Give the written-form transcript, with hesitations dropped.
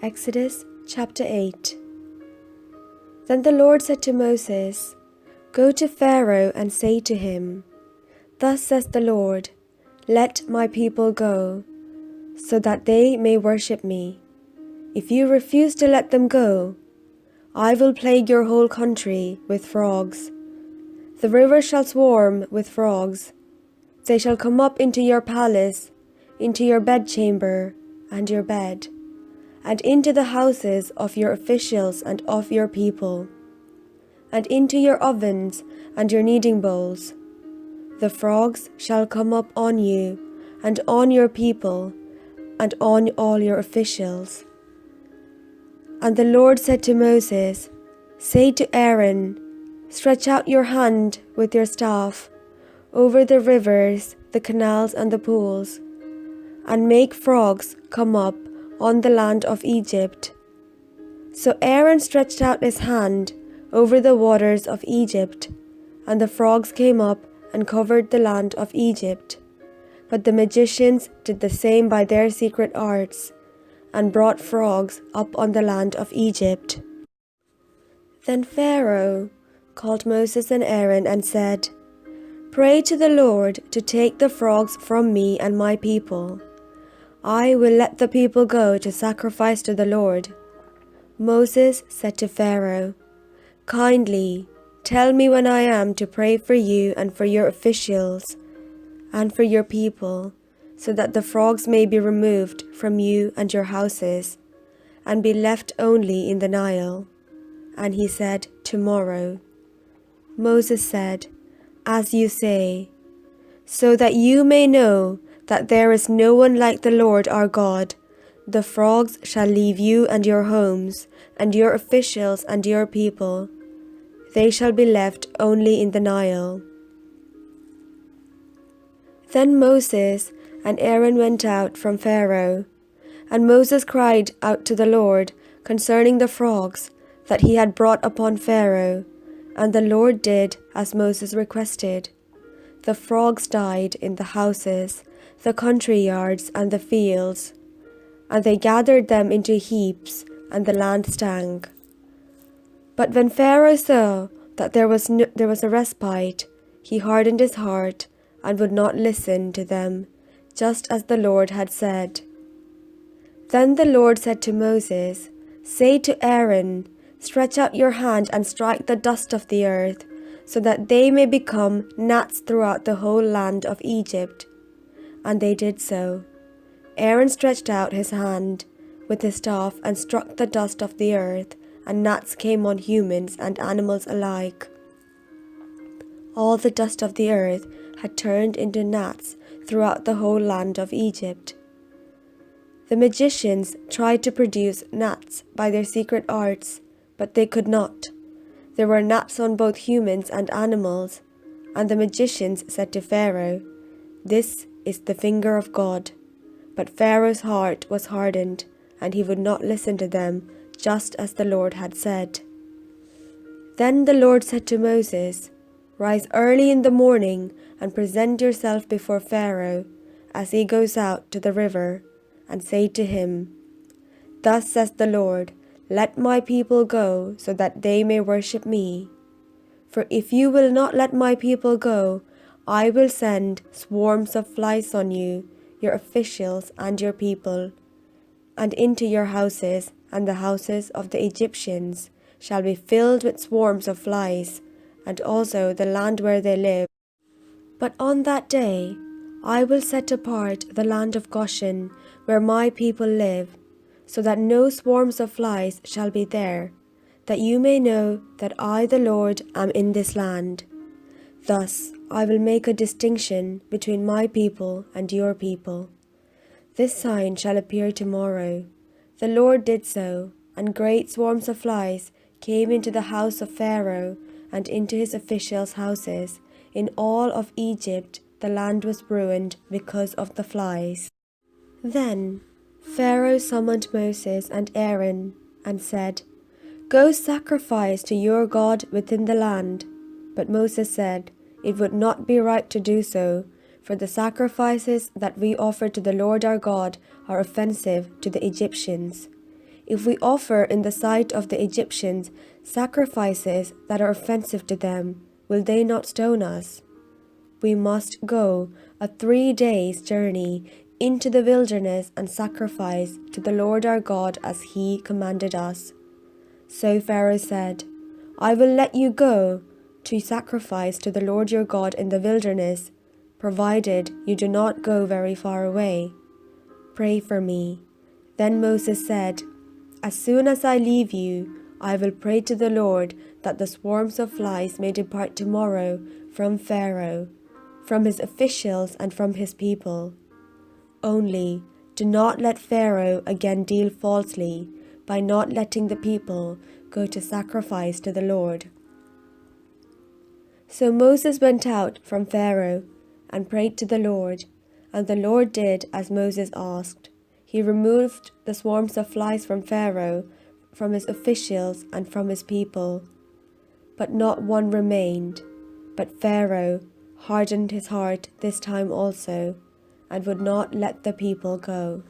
Exodus chapter 8. Then the Lord said to Moses, "Go to Pharaoh and say to him, 'Thus says the Lord, let my people go, so that they may worship me. If you refuse to let them go, I will plague your whole country with frogs. The river shall swarm with frogs. They shall come up into your palace, into your bedchamber and your bed, and into the houses of your officials and of your people, and into your ovens and your kneading bowls. The frogs shall come up on you, and on your people, and on all your officials.' And the Lord said to Moses, 'Say to Aaron, stretch out your hand with your staff over the rivers, the canals and the pools, and make frogs come up on the land of Egypt.' So Aaron stretched out his hand over the waters of Egypt, and the frogs came up and covered the land of Egypt. But the magicians did the same by their secret arts, and brought frogs up on the land of Egypt. Then Pharaoh called Moses and Aaron and said, 'Pray to the Lord to take the frogs from me and my people. I will let the people go to sacrifice to the Lord.' Moses said to Pharaoh, 'Kindly tell me when I am to pray for you and for your officials and for your people, so that the frogs may be removed from you and your houses, and be left only in the Nile.' And he said, 'Tomorrow.' Moses said, 'As you say, so that you may know that there is no one like the Lord our God. The frogs shall leave you and your homes, and your officials and your people. They shall be left only in the Nile.' Then Moses and Aaron went out from Pharaoh, and Moses cried out to the Lord concerning the frogs that he had brought upon Pharaoh, and the Lord did as Moses requested. The frogs died in the houses, the country yards, and the fields, and they gathered them into heaps, and the land stank. But when Pharaoh saw that there was a respite, he hardened his heart and would not listen to them, just as the Lord had said. Then the Lord said to Moses, 'Say to Aaron, stretch out your hand and strike the dust of the earth, so that they may become gnats throughout the whole land of Egypt.' And they did so. Aaron stretched out his hand with his staff and struck the dust of the earth, and gnats came on humans and animals alike. All the dust of the earth had turned into gnats throughout the whole land of Egypt. The magicians tried to produce gnats by their secret arts, but they could not. There were gnats on both humans and animals, and the magicians said to Pharaoh, 'This is the finger of God.' But Pharaoh's heart was hardened, and he would not listen to them, just as the Lord had said. Then the Lord said to Moses, 'Rise early in the morning and present yourself before Pharaoh as he goes out to the river, and say to him, "Thus says the Lord, let my people go, so that they may worship me. For if you will not let my people go, I will send swarms of flies on you, your officials and your people, and into your houses, and the houses of the Egyptians shall be filled with swarms of flies, and also the land where they live. But on that day I will set apart the land of Goshen, where my people live, so that no swarms of flies shall be there, that you may know that I, the Lord, am in this land. Thus I will make a distinction between my people and your people. This sign shall appear tomorrow.' The Lord did so, and great swarms of flies came into the house of Pharaoh and into his officials' houses. In all of Egypt the land was ruined because of the flies. Then Pharaoh summoned Moses and Aaron and said, 'Go sacrifice to your God within the land.' But Moses said, 'It would not be right to do so, for the sacrifices that we offer to the Lord our God are offensive to the Egyptians. If we offer in the sight of the Egyptians sacrifices that are offensive to them, will they not stone us? We must go a 3 days' journey into the wilderness and sacrifice to the Lord our God as he commanded us." So Pharaoh said, "I will let you go to sacrifice to the Lord your God in the wilderness, provided you do not go very far away. Pray for me." Then Moses said, "As soon as I leave you, I will pray to the Lord that the swarms of flies may depart tomorrow from Pharaoh, from his officials and from his people. Only do not let Pharaoh again deal falsely by not letting the people go to sacrifice to the Lord." So Moses went out from Pharaoh and prayed to the Lord, and the Lord did as Moses asked. He removed the swarms of flies from Pharaoh, from his officials, and from his people. But not one remained. But Pharaoh hardened his heart this time also, and would not let the people go.